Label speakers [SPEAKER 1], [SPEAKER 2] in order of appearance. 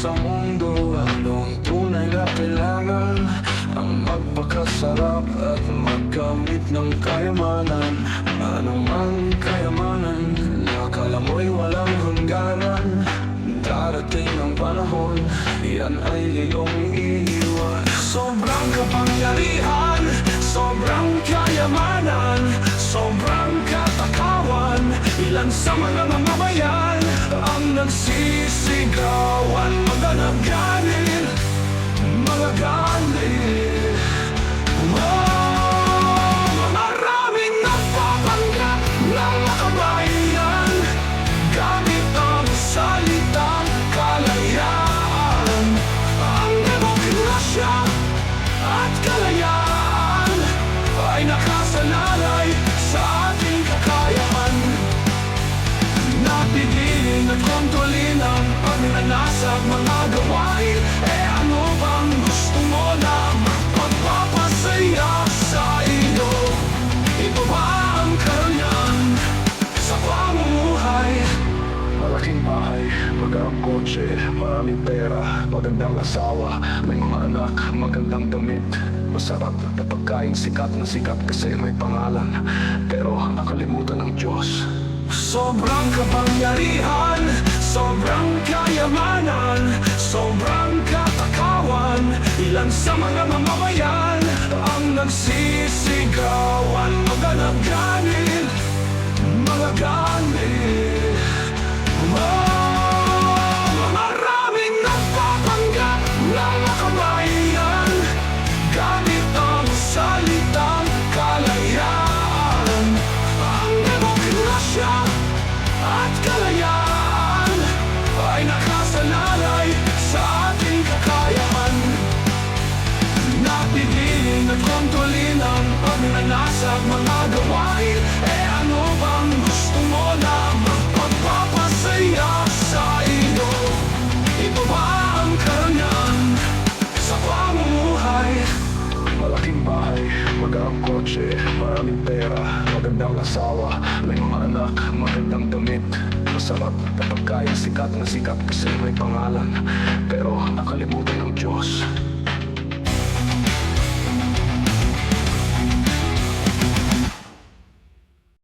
[SPEAKER 1] sa mundo, anong tunay na kailangan? Ang magpakasarap at magkamit ng kayamanan. Anumang kayamanan, akala mo'y walang hangganan. Darating ang panahon, yan ay iyong iiwan. Sobrang kapangyarihan, sobrang kayamanan, sobrang katakawan. Ilan sa mga mamamayan ang nagsisigawan. Maganap ganil, mga ganil. Maraming nagpapanggap ng makabayan, gamit ang salitang kalayaan. Ang demokrasya at kalayaan ay nakasalalay sa ating kakayahan. Napigiling at kontrolin ang pagnanasag mga gawain. Ano bang gusto mo na magpapasaya sa iyo? Ito ba ang karanyan sa pamumuhay? Malaking bahay, magandang kotse, maraming pera, magandang asawa, may mga anak, magandang damit. Masarap na pagkain, sikat na sikat kasi may pangalan, pero nakalimutan ng Diyos. Sobrang kapangyarihan, sobrang kayamanan, sobrang katakawan. Ilan sa mga mamamayan ang nagsisigawan. Maganap ganil, mga ganil. Maraming nagpapanggap ng makabayan, gamit ang salitang kalayaan. Ang demokrasya at kalayaan ay nakasalalay sa ating kakayahan. Napigiling at kontrolin ang pagnanasag mga gawain. Ano bang gusto mo na magpapasaya sa iyo? Ito ba ang karanyan sa pamumuhay? Malaking bahay, magandang kotse, maraming pera, magandang asawa, may mga anak, magandang damit. Masarap na pagkain, sikat na sikat kasi may pangalan, pero nakalimutan ng Diyos.